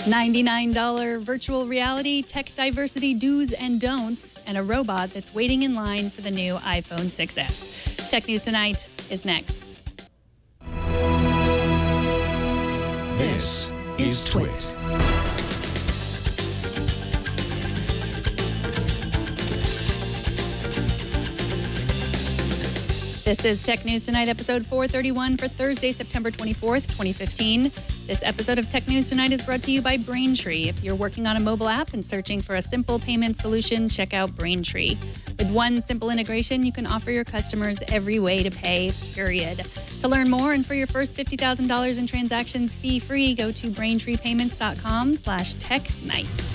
$99 virtual reality, tech diversity do's and don'ts, and a robot that's waiting in line for the new iPhone 6s. Tech News Tonight is next. This is Twit. This is Tech News Tonight, episode 431 for Thursday, September 24th, 2015. This episode of Tech News Tonight is brought to you by Braintree. If you're working on a mobile app and searching for a simple payment solution, check out Braintree. With one simple integration, you can offer your customers every way to pay, period. To learn more and for your first $50,000 in transactions fee-free, go to braintreepayments.com/technight.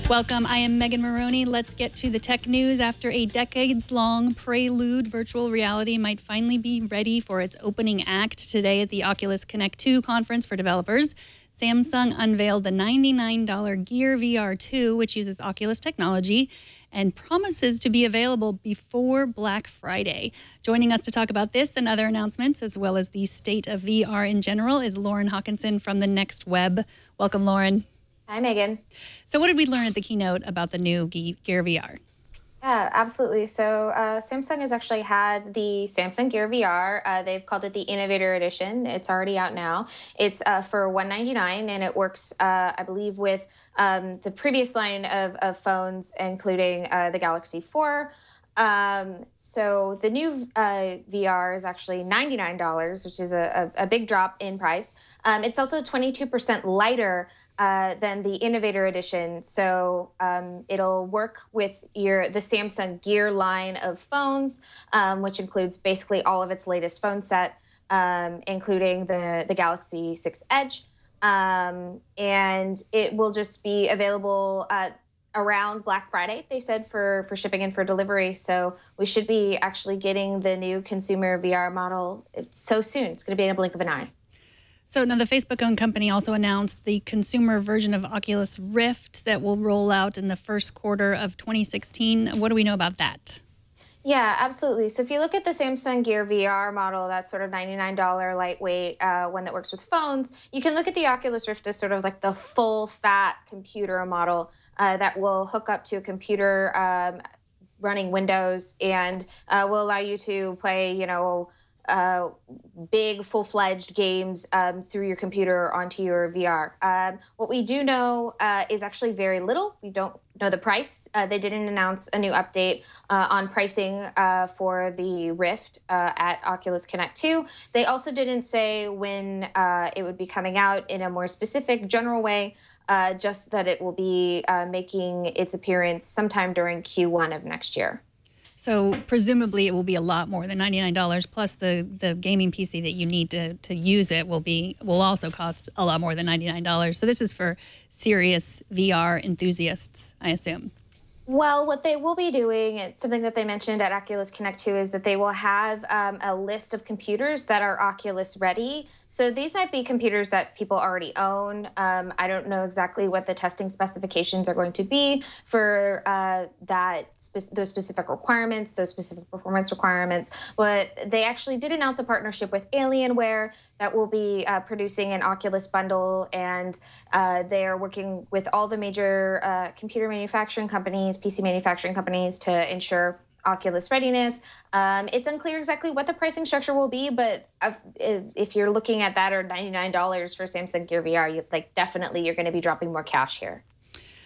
Welcome, I am Megan Maroney. Let's get to the tech news. After a decades-long prelude, virtual reality might finally be ready for its opening act today at the Oculus Connect 2 conference for developers. Samsung unveiled the $99 Gear VR 2, which uses Oculus technology, and promises to be available before Black Friday. Joining us to talk about this and other announcements, as well as the state of VR in general, is Lauren Hockenson from the Next Web. Welcome, Lauren. Hi, Megan. So what did we learn at the keynote about the new Gear VR? Yeah, absolutely. So Samsung has actually had the Samsung Gear VR. They've called it the Innovator Edition. It's already out now. It's for $199, and it works, I believe, with the previous line of phones, including the Galaxy 4. So the new VR is actually $99, which is a big drop in price. It's also 22% lighter than the Innovator Edition. So it'll work with the Samsung Gear line of phones, which includes basically all of its latest phone set, including the Galaxy 6 Edge. And it will just be available around Black Friday, they said, for shipping and for delivery. So we should be actually getting the new consumer VR model so soon. It's going to be in a blink of an eye. So now the Facebook-owned company also announced the consumer version of Oculus Rift that will roll out in the first quarter of 2016. What do we know about that? Yeah, absolutely. So if you look at the Samsung Gear VR model, that sort of $99 lightweight one that works with phones, you can look at the Oculus Rift as sort of like the full-fat computer model that will hook up to a computer running Windows and will allow you to play, big full-fledged games through your computer onto your VR. What we do know is actually very little. We don't know the price. They didn't announce a new update on pricing for the Rift at Oculus Connect 2. They also didn't say when it would be coming out in a more specific general way, just that it will be making its appearance sometime during Q1 of next year. So presumably it will be a lot more than $99, plus the gaming PC that you need to use it will also cost a lot more than $99. So this is for serious VR enthusiasts, I assume. Well, what they will be doing, it's something that they mentioned at Oculus Connect 2, is that they will have a list of computers that are Oculus ready. So these might be computers that people already own. I don't know exactly what the testing specifications are going to be for those specific requirements, those specific performance requirements. But they actually did announce a partnership with Alienware that will be producing an Oculus bundle, and they are working with all the major computer manufacturing companies, PC manufacturing companies, to ensure Oculus readiness. It's unclear exactly what the pricing structure will be, but if you're looking at that, or $99 for Samsung Gear VR, definitely you're going to be dropping more cash here.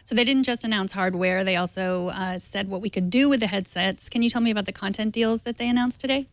So they didn't just announce hardware; they also said what we could do with the headsets. Can you tell me about the content deals that they announced today?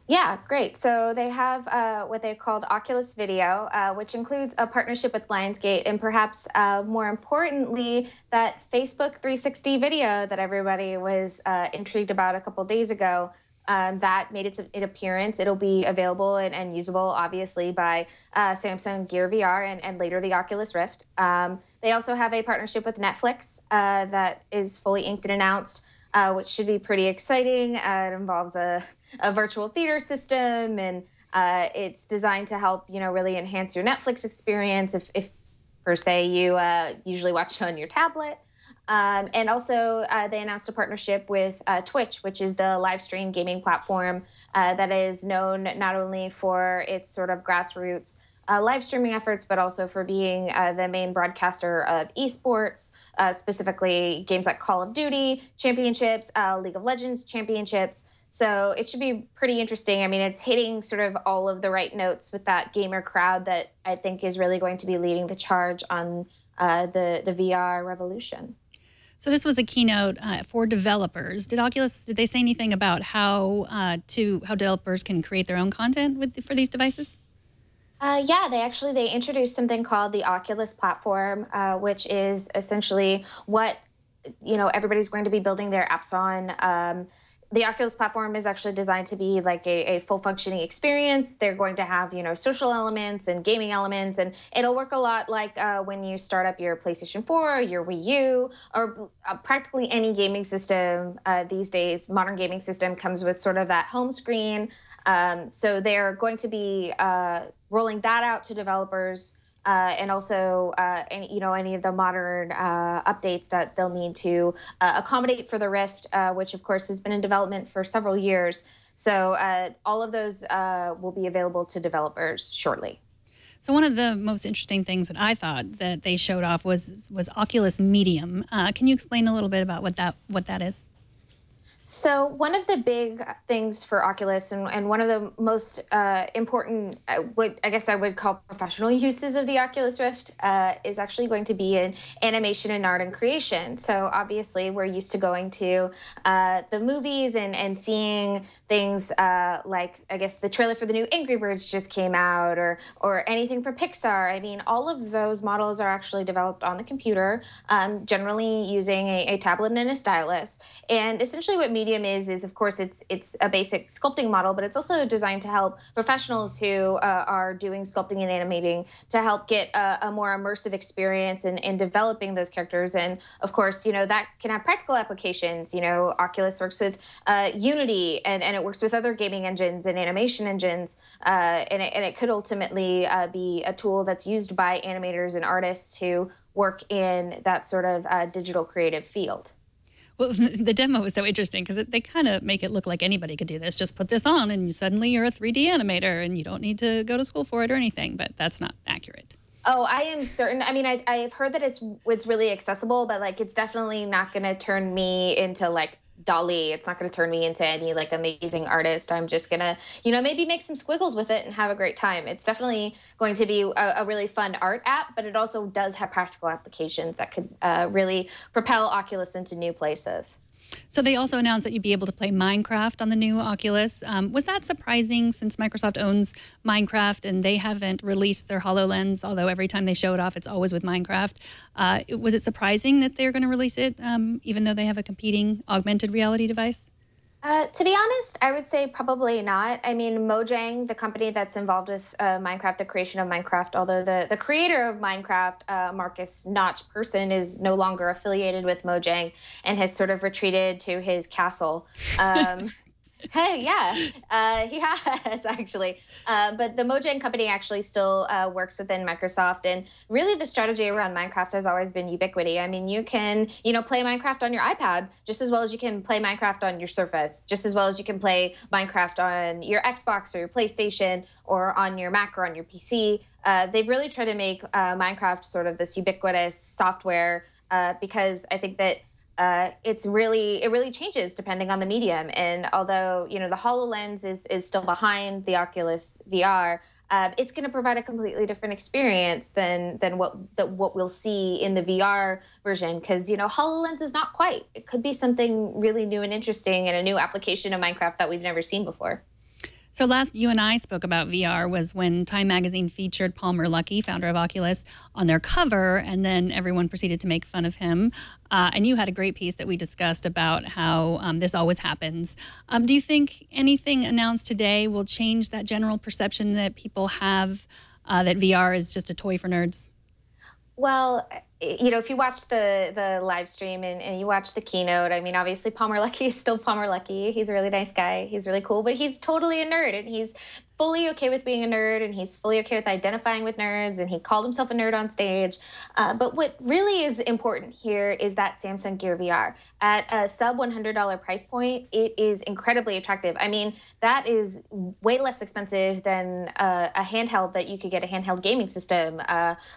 Yeah, great. So they have what they've called Oculus Video, which includes a partnership with Lionsgate, and perhaps more importantly, that Facebook 360 video that everybody was intrigued about a couple days ago. That made its appearance. It'll be available and usable, obviously, by Samsung Gear VR and later the Oculus Rift. They also have a partnership with Netflix that is fully inked and announced, which should be pretty exciting. It involves a virtual theater system, and it's designed to help, really enhance your Netflix experience if per se, you usually watch on your tablet. And also, they announced a partnership with Twitch, which is the live stream gaming platform that is known not only for its sort of grassroots live streaming efforts, but also for being the main broadcaster of esports, specifically games like Call of Duty championships, League of Legends championships. So it should be pretty interesting. I mean, it's hitting sort of all of the right notes with that gamer crowd that I think is really going to be leading the charge on the VR revolution. So this was a keynote for developers. Did they say anything about how developers can create their own content for these devices? Yeah, they introduced something called the Oculus platform, which is essentially what everybody's going to be building their apps on. The Oculus platform is actually designed to be like a full functioning experience. They're going to have, social elements and gaming elements, and it'll work a lot like when you start up your PlayStation 4, your Wii U, or practically any gaming system these days. Modern gaming system comes with sort of that home screen. So they're going to be rolling that out to developers. And also, any of the modern updates that they'll need to accommodate for the Rift, which of course has been in development for several years. So all of those will be available to developers shortly. So one of the most interesting things that I thought that they showed off was Oculus Medium. Can you explain a little bit about what that is? So one of the big things for Oculus and one of the most important, I would call professional uses of the Oculus Rift is actually going to be in animation and art and creation. So obviously we're used to going to the movies and seeing things like, I guess, the trailer for the new Angry Birds just came out, or anything from Pixar. I mean, all of those models are actually developed on the computer, generally using a tablet and a stylus. And essentially what Medium is of course it's a basic sculpting model, but it's also designed to help professionals who are doing sculpting and animating to help get a more immersive experience in developing those characters. And of course, that can have practical applications. Oculus works with Unity, and it works with other gaming engines and animation engines, and it could ultimately be a tool that's used by animators and artists who work in that sort of digital creative field. Well, the demo was so interesting because they kind of make it look like anybody could do this. Just put this on and suddenly you're a 3D animator and you don't need to go to school for it or anything, but that's not accurate. Oh, I am certain. I mean, I've heard that it's really accessible, but like it's definitely not going to turn me into like Dolly. It's not going to turn me into any like amazing artist. I'm just going to, maybe make some squiggles with it and have a great time. It's definitely going to be a really fun art app, but it also does have practical applications that could really propel Oculus into new places. So they also announced that you'd be able to play Minecraft on the new Oculus. Was that surprising since Microsoft owns Minecraft and they haven't released their HoloLens, although every time they show it off, it's always with Minecraft. Was it surprising that they're going to release it, even though they have a competing augmented reality device? To be honest, I would say probably not. I mean, Mojang, the company that's involved with Minecraft, the creation of Minecraft, although the creator of Minecraft, Marcus Notch Person, is no longer affiliated with Mojang and has sort of retreated to his castle. Hey, yeah, he has actually. But the Mojang company actually still works within Microsoft. And really the strategy around Minecraft has always been ubiquity. I mean, you can, play Minecraft on your iPad just as well as you can play Minecraft on your Surface, just as well as you can play Minecraft on your Xbox or your PlayStation or on your Mac or on your PC. They've really tried to make Minecraft sort of this ubiquitous software because I think that it really changes depending on the medium. And although, the HoloLens is still behind the Oculus VR, it's going to provide a completely different experience than what we'll see in the VR version. Because, HoloLens is not quite. It could be something really new and interesting and a new application of Minecraft that we've never seen before. So last you and I spoke about VR was when Time Magazine featured Palmer Luckey, founder of Oculus, on their cover, and then everyone proceeded to make fun of him. And you had a great piece that we discussed about how this always happens. Do you think anything announced today will change that general perception that people have that VR is just a toy for nerds? Well, if you watch the live stream and you watch the keynote, I mean, obviously Palmer Luckey is still Palmer Luckey. He's a really nice guy. He's really cool, but he's totally a nerd, and he's fully okay with being a nerd, and he's fully okay with identifying with nerds, and he called himself a nerd on stage. But what really is important here is that Samsung Gear VR. At a sub $100 price point, it is incredibly attractive. I mean, that is way less expensive than a handheld that you could get, a handheld gaming system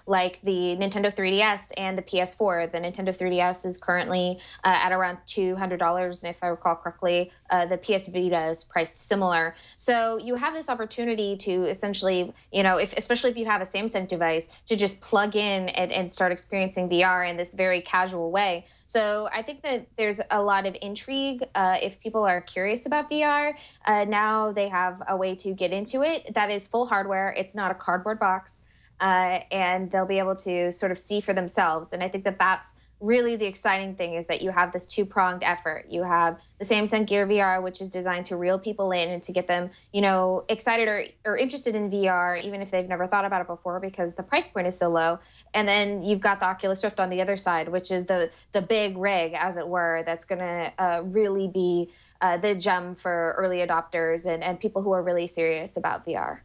like the Nintendo 3DS and the PS4. The Nintendo 3DS is currently at around $200, and if I recall correctly, the PS Vita is priced similar. So you have this opportunity to essentially, especially if you have a Samsung device, to just plug in and start experiencing VR in this very casual way. So I think that there's a lot of intrigue if people are curious about VR. Now they have a way to get into it that is full hardware. It's not a cardboard box, and they'll be able to sort of see for themselves. And I think that that's really the exciting thing, is that you have this two-pronged effort. You have the Samsung Gear VR, which is designed to reel people in and to get them, excited or interested in VR, even if they've never thought about it before, because the price point is so low. And then you've got the Oculus Rift on the other side, which is the big rig, as it were, that's going to really be the gem for early adopters and people who are really serious about VR.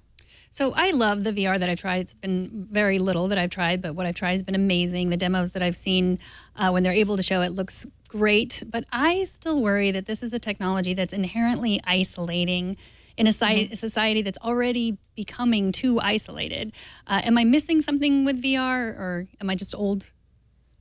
So I love the VR that I've tried. It's been very little that I've tried, but what I've tried has been amazing. The demos that I've seen when they're able to show it looks great. But I still worry that this is a technology that's inherently isolating in a society that's already becoming too isolated. Am I missing something with VR, or am I just old?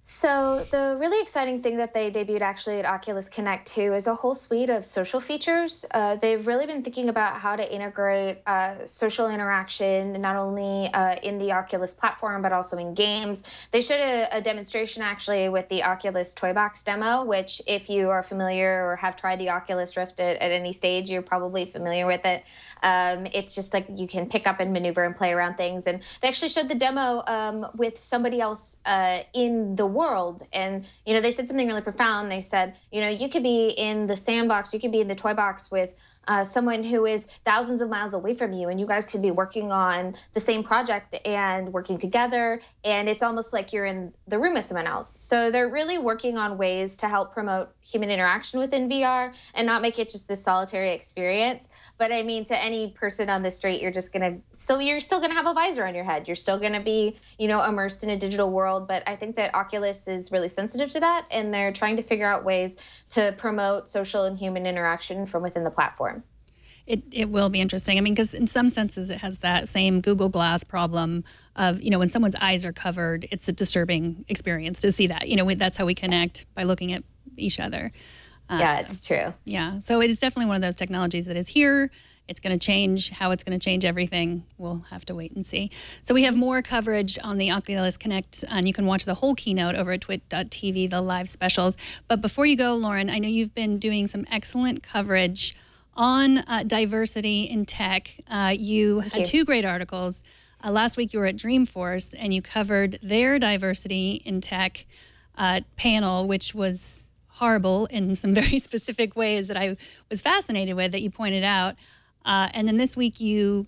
So the really exciting thing that they debuted actually at Oculus Connect 2 is a whole suite of social features. They've really been thinking about how to integrate social interaction, not only in the Oculus platform, but also in games. They showed a demonstration actually with the Oculus Toy Box demo, which if you are familiar or have tried the Oculus Rift at any stage, you're probably familiar with it. It's just like you can pick up and maneuver and play around things. And they actually showed the demo with somebody else in the world. And, they said something really profound. They said, you could be in the sandbox, you could be in the toy box with someone who is thousands of miles away from you, and you guys could be working on the same project and working together, and it's almost like you're in the room with someone else. So they're really working on ways to help promote human interaction within VR and not make it just this solitary experience. But I mean, to any person on the street, you're still gonna have a visor on your head. You're still gonna be, immersed in a digital world. But I think that Oculus is really sensitive to that, and they're trying to figure out ways to promote social and human interaction from within the platform. It will be interesting. I mean, because in some senses it has that same Google Glass problem of, when someone's eyes are covered, it's a disturbing experience to see that. That's how we connect, by looking at each other. It's true. Yeah. So it is definitely one of those technologies that is here. It's going to change. How it's going to change everything, we'll have to wait and see. So we have more coverage on the Oculus Connect, and you can watch the whole keynote over at twit.tv, the live specials. But before you go, Lauren, I know you've been doing some excellent coverage on diversity in tech. You had two great articles. Last week you were at Dreamforce, and you covered their diversity in tech panel, which was horrible in some very specific ways that I was fascinated with, that you pointed out. And then this week you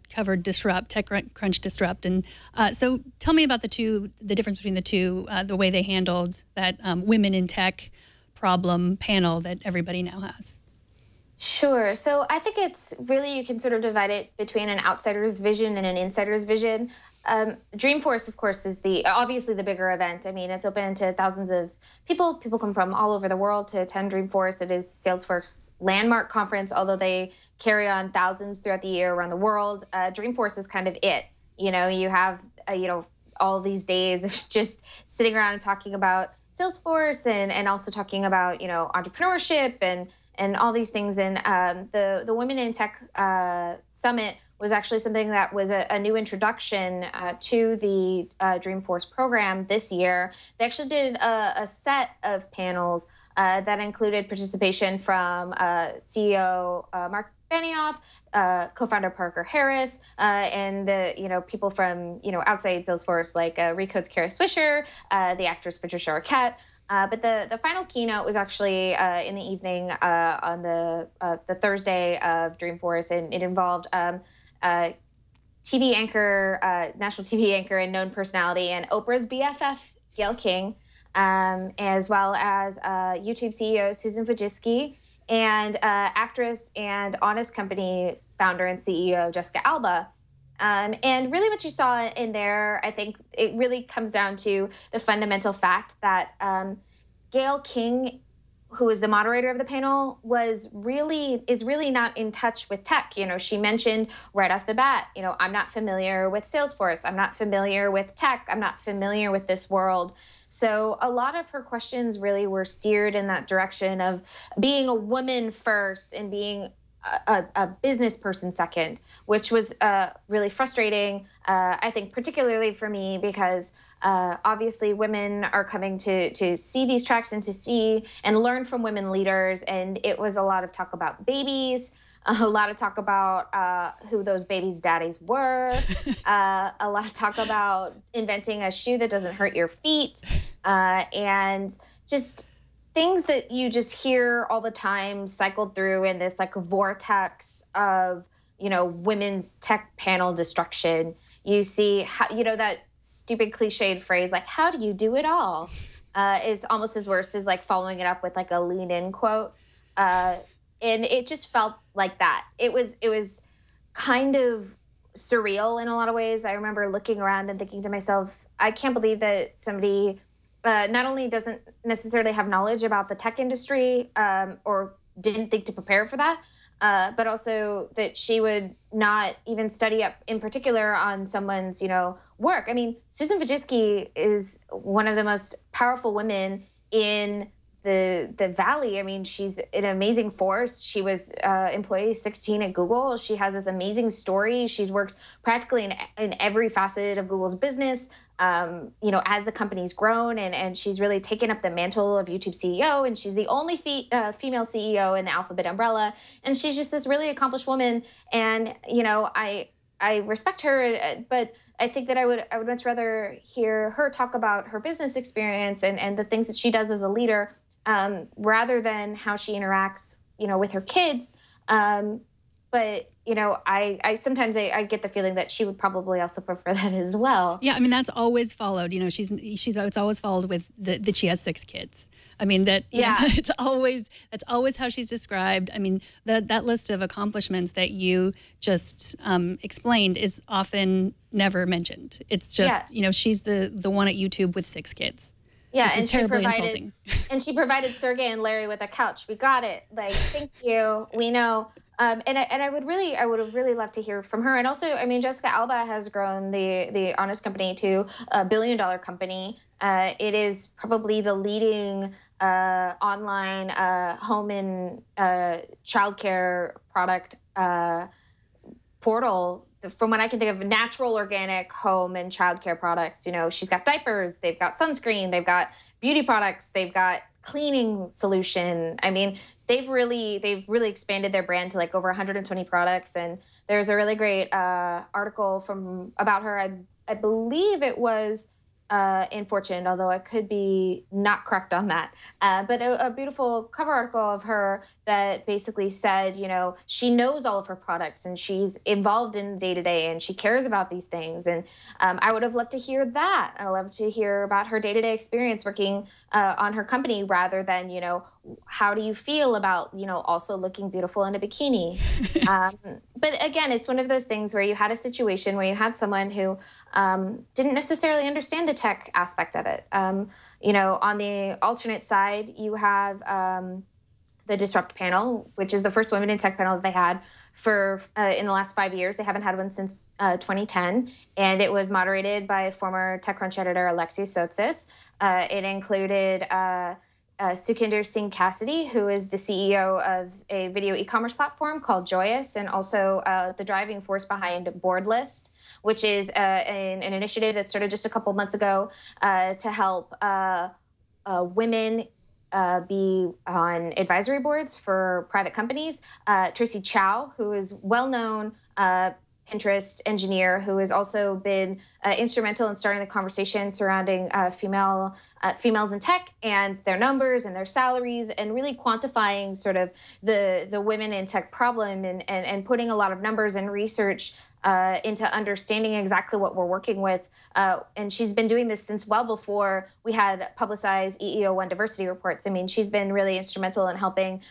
covered Disrupt, TechCrunch Disrupt. And so tell me about the difference between the two, the way they handled that women in tech problem panel that everybody now has. Sure. So I think it's really, you can sort of divide it between an outsider's vision and an insider's vision. Dreamforce, of course, is obviously the bigger event. I mean, it's open to thousands of people. People come from all over the world to attend Dreamforce. It is Salesforce's landmark conference, although they carry on thousands throughout the year around the world. Dreamforce is kind of it. You have, all these days of just sitting around and talking about Salesforce and also talking about, entrepreneurship and all these things. And the Women in Tech Summit was actually something that was a new introduction to the Dreamforce program this year. They actually did a set of panels that included participation from CEO Mark Benioff, co-founder Parker Harris, and the people from outside Salesforce, like Recode's Kara Swisher, the actress Patricia Arquette. But the final keynote was actually in the evening on the Thursday of Dreamforce, and it involved TV anchor, national TV anchor and known personality, and Oprah's BFF, Gayle King, as well as YouTube CEO Susan Wojcicki and actress and Honest Company founder and CEO Jessica Alba. And really, what you saw in there, I think it really comes down to the fundamental fact that Gayle King, who is the moderator of the panel, is really not in touch with tech. She mentioned right off the bat, I'm not familiar with Salesforce. I'm not familiar with tech. I'm not familiar with this world. So a lot of her questions really were steered in that direction of being a woman first and being a business person second, which was really frustrating, I think, particularly for me, because obviously women are coming to see these tracks and to see and learn from women leaders. And it was a lot of talk about babies, a lot of talk about who those babies' daddies were, a lot of talk about inventing a shoe that doesn't hurt your feet, and just things that you just hear all the time cycled through in this like vortex of, women's tech panel destruction. You see how, that stupid cliched phrase, like, how do you do it all? Is almost as worse as like following it up with like a lean in quote. And it just felt like that. It was kind of surreal in a lot of ways. I remember looking around and thinking to myself, I can't believe that somebody not only doesn't necessarily have knowledge about the tech industry or didn't think to prepare for that, but also that she would not even study up in particular on someone's, work. I mean, Susan Wojcicki is one of the most powerful women in the Valley. I mean, she's an amazing force. She was employee 16 at Google. She has this amazing story. She's worked practically in every facet of Google's business. As the company's grown, and she's really taken up the mantle of YouTube CEO, and she's the only female CEO in the Alphabet umbrella, and she's just this really accomplished woman. And I respect her, but I think that I would much rather hear her talk about her business experience and the things that she does as a leader, rather than how she interacts, with her kids. But I sometimes I get the feeling that she would probably also prefer that as well. Yeah, I mean, that's always followed. It's always followed with that she has 6 kids. I mean, that's always how she's described. I mean, that list of accomplishments that you just explained is often never mentioned. It's just she's the one at YouTube with 6 kids. Yeah, which is terribly insulting. And she provided Sergey and Larry with a couch. We got it. Like, thank you. We know. And I would have really loved to hear from her. And also, I mean, Jessica Alba has grown the Honest Company to $1 billion company. It is probably the leading online home and childcare product portal. From what I can think of, natural, organic home and childcare products. She's got diapers, they've got sunscreen, they've got beauty products, they've got cleaning solution. I mean, they've really expanded their brand to like over 120 products. And there's a really great article about her. I believe it was in Fortune, although I could be not correct on that. But a beautiful cover article of her that basically said, she knows all of her products and she's involved in day-to-day and she cares about these things. And I would have loved to hear that. I love to hear about her day-to-day experience working on her company, rather than, how do you feel about, also looking beautiful in a bikini? But again, it's one of those things where you had a situation where you had someone who didn't necessarily understand the tech aspect of it. On the alternate side, you have the Disrupt panel, which is the first women in tech panel that they had for in the last 5 years. They haven't had one since 2010, and it was moderated by former TechCrunch editor Alexi Soutsis. It included Sukhinder Singh Cassidy, who is the CEO of a video e-commerce platform called Joyous, and also the driving force behind Boardlist, which is an initiative that started just a couple months ago to help women be on advisory boards for private companies. Tracy Chow, who is well-known Pinterest engineer, who has also been instrumental in starting the conversation surrounding females in tech and their numbers and their salaries, and really quantifying sort of the women in tech problem, and putting a lot of numbers and research into understanding exactly what we're working with. And she's been doing this since well before we had publicized EEO1 diversity reports. I mean, she's been really instrumental in helping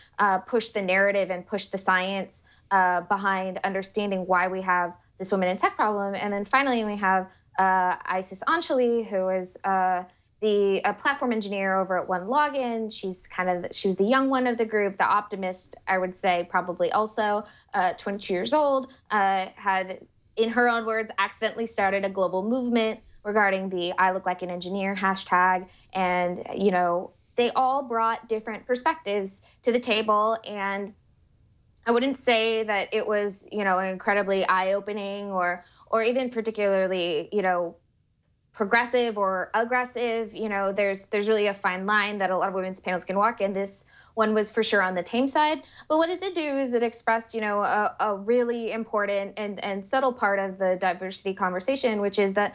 push the narrative and push the science behind understanding why we have this women in tech problem. And then finally, we have Isis Anshali, who is the platform engineer over at OneLogin. She was the young one of the group, the optimist, I would say, probably also 22 years old, had, in her own words, accidentally started a global movement regarding the I look like an engineer hashtag. And, you know, they all brought different perspectives to the table. And I wouldn't say that it was, you know, incredibly eye-opening or even particularly, you know, progressive or aggressive. You know, there's really a fine line that a lot of women's panels can walk, and this one was for sure on the tame side. But what it did do is it expressed, you know, a really important and subtle part of the diversity conversation, which is that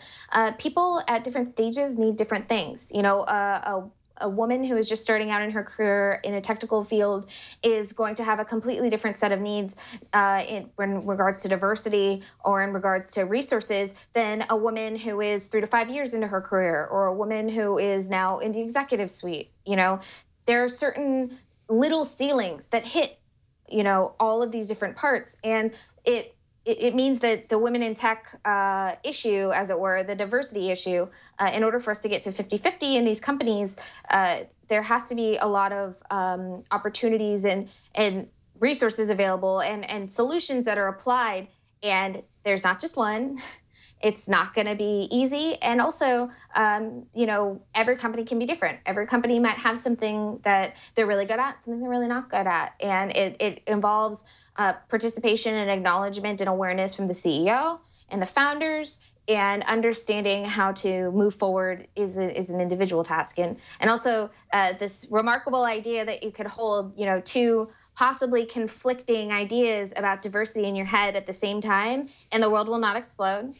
people at different stages need different things. You know, a woman who is just starting out in her career in a technical field is going to have a completely different set of needs in regards to diversity or in regards to resources than a woman who is 3 to 5 years into her career, or a woman who is now in the executive suite. You know, there are certain little ceilings that hit, you know, all of these different parts. And it means that the women in tech issue, as it were, the diversity issue, in order for us to get to 50-50 in these companies, there has to be a lot of opportunities and resources available and solutions that are applied. And there's not just one. It's not going to be easy. And also, you know, every company can be different. Every company might have something that they're really good at, something they're really not good at. And it involves participation and acknowledgement and awareness from the CEO and the founders, and understanding how to move forward is an individual task. And also this remarkable idea that you could hold, you know, two possibly conflicting ideas about diversity in your head at the same time, and the world will not explode.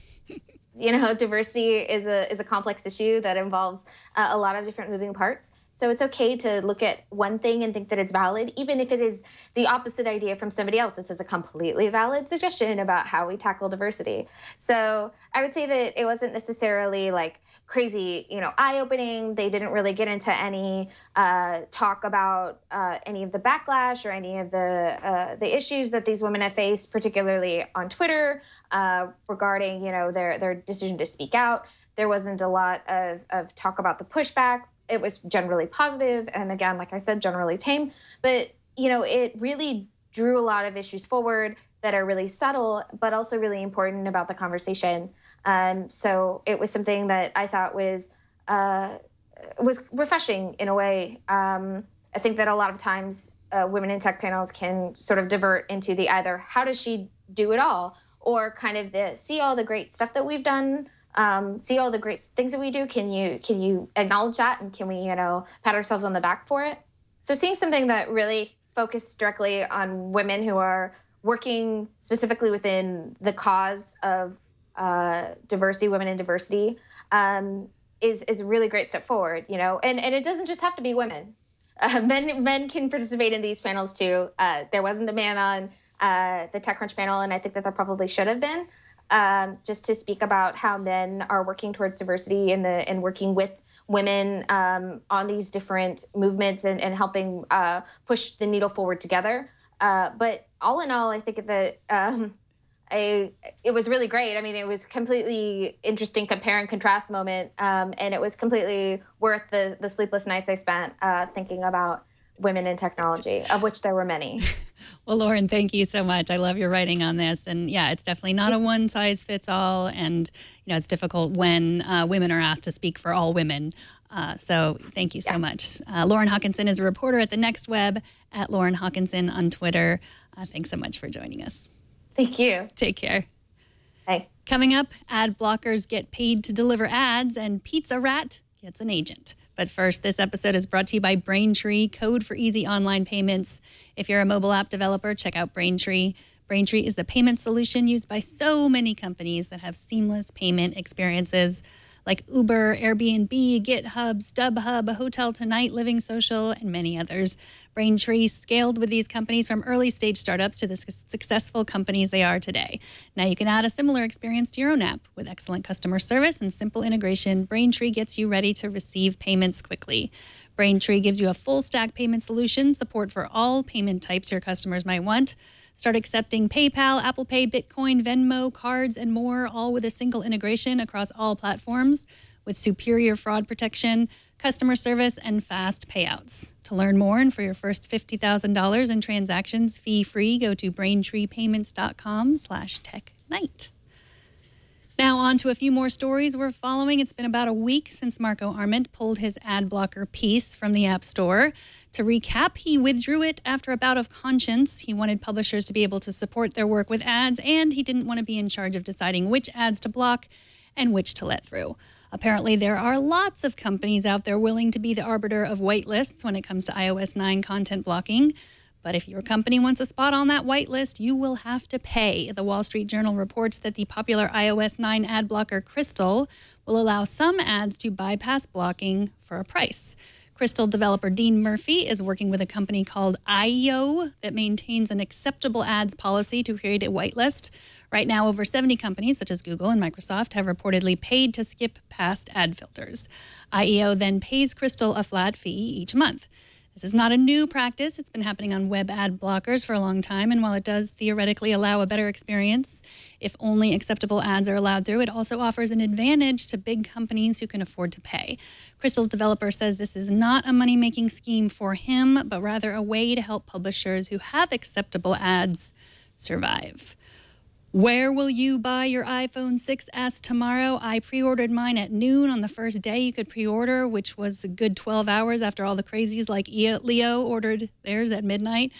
You know, diversity is a complex issue that involves a lot of different moving parts. So it's okay to look at one thing and think that it's valid, even if it is the opposite idea from somebody else. This is a completely valid suggestion about how we tackle diversity. So I would say that it wasn't necessarily like crazy, you know, eye-opening. They didn't really get into any talk about any of the backlash or any of the issues that these women have faced, particularly on Twitter, regarding, you know, their decision to speak out. There wasn't a lot of talk about the pushback. It was generally positive, and again, like I said, generally tame. But, you know, it really drew a lot of issues forward that are really subtle, but also really important about the conversation. So it was something that I thought was refreshing in a way. I think that a lot of times women in tech panels can sort of divert into the either how does she do it all, or kind of the see all the great stuff that we've done. See all the great things that we do. Can you acknowledge that, and can we, you know, pat ourselves on the back for it? So seeing something that really focused directly on women who are working specifically within the cause of diversity, women in diversity, is a really great step forward. You know, and it doesn't just have to be women. Men can participate in these panels too. There wasn't a man on the TechCrunch panel, and I think that there probably should have been. Just to speak about how men are working towards diversity and working with women on these different movements and helping push the needle forward together. But all in all, I think that it was really great. I mean, it was completely interesting compare and contrast moment, and it was completely worth the sleepless nights I spent thinking about women in technology, of which there were many. Well, Lauren, thank you so much. I love your writing on this. And yeah, it's definitely not a one size fits all. And, you know, it's difficult when women are asked to speak for all women. So thank you so much. Lauren Hockenson is a reporter at The Next Web, at Lauren Hockenson on Twitter. Thanks so much for joining us. Thank you. Take care. Bye. Coming up, ad blockers get paid to deliver ads, and Pizza Rat gets an agent. But first, this episode is brought to you by Braintree, code for easy online payments. If you're a mobile app developer, check out Braintree. Braintree is the payment solution used by so many companies that have seamless payment experiences. like Uber, Airbnb, GitHub, StubHub, Hotel Tonight, Living Social, and many others. Braintree scaled with these companies from early-stage startups to the successful companies they are today. Now you can add a similar experience to your own app. With excellent customer service and simple integration, Braintree gets you ready to receive payments quickly. Braintree gives you a full-stack payment solution, support for all payment types your customers might want. Start accepting PayPal, Apple Pay, Bitcoin, Venmo, cards, and more, all with a single integration across all platforms with superior fraud protection, customer service, and fast payouts. To learn more and for your first $50,000 in transactions fee-free, go to braintreepayments.com/technight. Now on to a few more stories we're following. It's been about a week since Marco Arment pulled his ad blocker piece from the App Store. To recap, he withdrew it after a bout of conscience. He wanted publishers to be able to support their work with ads, and he didn't want to be in charge of deciding which ads to block and which to let through. Apparently, there are lots of companies out there willing to be the arbiter of whitelists when it comes to iOS 9 content blocking. But if your company wants a spot on that whitelist, you will have to pay. The Wall Street Journal reports that the popular iOS 9 ad blocker Crystal will allow some ads to bypass blocking for a price. Crystal developer Dean Murphy is working with a company called IO that maintains an acceptable ads policy to create a whitelist. Right now, over 70 companies, such as Google and Microsoft, have reportedly paid to skip past ad filters. IEO then pays Crystal a flat fee each month. This is not a new practice. It's been happening on web ad blockers for a long time, and while it does theoretically allow a better experience, if only acceptable ads are allowed through, it also offers an advantage to big companies who can afford to pay. Crystal's developer says this is not a money-making scheme for him, but rather a way to help publishers who have acceptable ads survive. Where will you buy your iPhone 6s tomorrow? I pre-ordered mine at noon on the first day you could pre-order, which was a good 12 hours after all the crazies like Leo ordered theirs at midnight.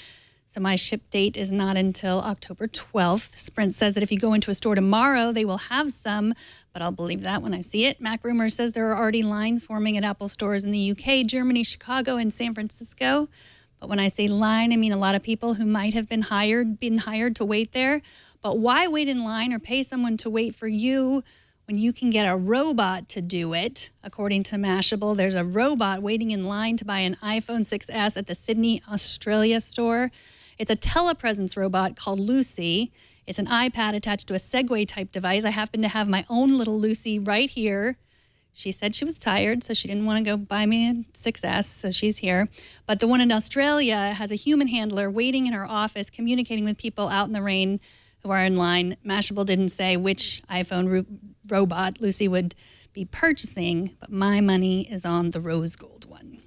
So my ship date is not until October 12th. Sprint says that if you go into a store tomorrow, they will have some, but I'll believe that when I see it. Mac Rumors says there are already lines forming at Apple stores in the UK, Germany, Chicago, and San Francisco. But when I say line, I mean a lot of people who might have been hired to wait there. But why wait in line or pay someone to wait for you when you can get a robot to do it? According to Mashable, there's a robot waiting in line to buy an iPhone 6s at the Sydney, Australia store. It's a telepresence robot called Lucy. It's an iPad attached to a Segway-type device. I happen to have my own little Lucy right here. She said she was tired, so she didn't want to go buy me a 6S, so she's here. But the one in Australia has a human handler waiting in her office, communicating with people out in the rain who are in line. Mashable didn't say which iPhone robot Lucy would be purchasing, but my money is on the rose gold one.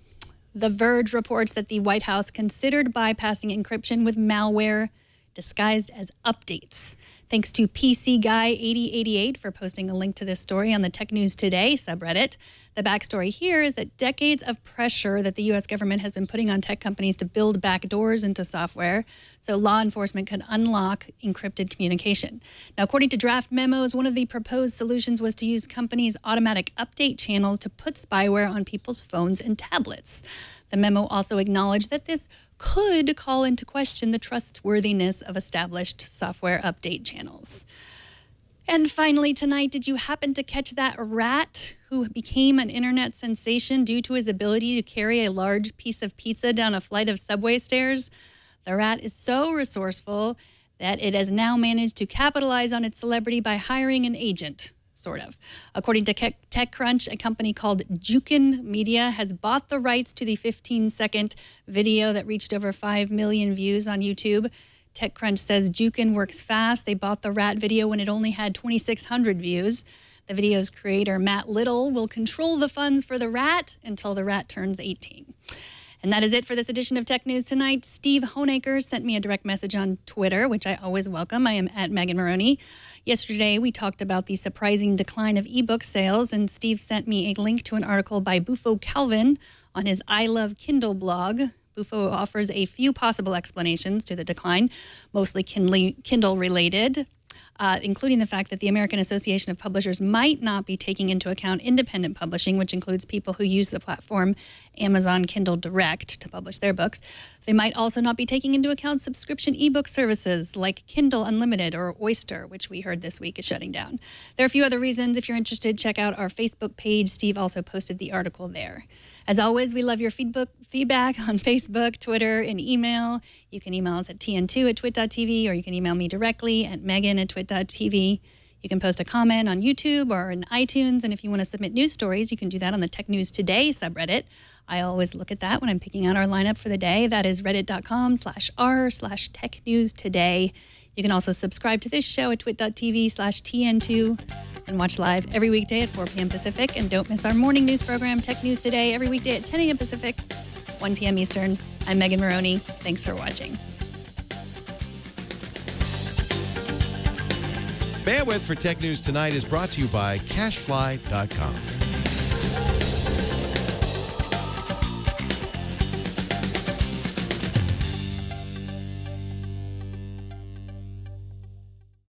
The Verge reports that the White House considered bypassing encryption with malware disguised as updates. Thanks to PC Guy 8088 for posting a link to this story on the Tech News Today subreddit. The backstory here is that decades of pressure that the U.S. government has been putting on tech companies to build backdoors into software so law enforcement could unlock encrypted communication. Now, according to draft memos, one of the proposed solutions was to use companies' automatic update channels to put spyware on people's phones and tablets. The memo also acknowledged that this could call into question the trustworthiness of established software update channels. And finally tonight, did you happen to catch that rat who became an internet sensation due to his ability to carry a large piece of pizza down a flight of subway stairs? The rat is so resourceful that it has now managed to capitalize on its celebrity by hiring an agent. Sort of. According to TechCrunch, a company called Jukin Media has bought the rights to the 15-second video that reached over 5 million views on YouTube. TechCrunch says Jukin works fast. They bought the rat video when it only had 2,600 views. The video's creator, Matt Little, will control the funds for the rat until the rat turns 18. And that is it for this edition of Tech News Tonight. Steve Honaker sent me a direct message on Twitter, which I always welcome. I am at Megan Maroney. Yesterday, we talked about the surprising decline of ebook sales, and Steve sent me a link to an article by Bufo Calvin on his I Love Kindle blog. Bufo offers a few possible explanations to the decline, mostly Kindle-related. including the fact that the American Association of Publishers might not be taking into account independent publishing, which includes people who use the platform Amazon Kindle Direct to publish their books. They might also not be taking into account subscription ebook services like Kindle Unlimited or Oyster, which we heard this week is shutting down. There are a few other reasons. If you're interested, check out our Facebook page. Steve also posted the article there. As always, we love your feedback on Facebook, Twitter, and email. You can email us at tn2@twit.tv, or you can email me directly at megan@twit.tv. You can post a comment on YouTube or in iTunes, and if you want to submit news stories, you can do that on the Tech News Today subreddit. I always look at that when I'm picking out our lineup for the day. That is reddit.com/r/technewstoday. You can also subscribe to this show at twit.tv/tn2 and watch live every weekday at 4 p.m. Pacific. And don't miss our morning news program, Tech News Today, every weekday at 10 a.m. Pacific, 1 p.m. Eastern. I'm Megan Maroney. Thanks for watching. Bandwidth for Tech News Tonight is brought to you by CashFly.com.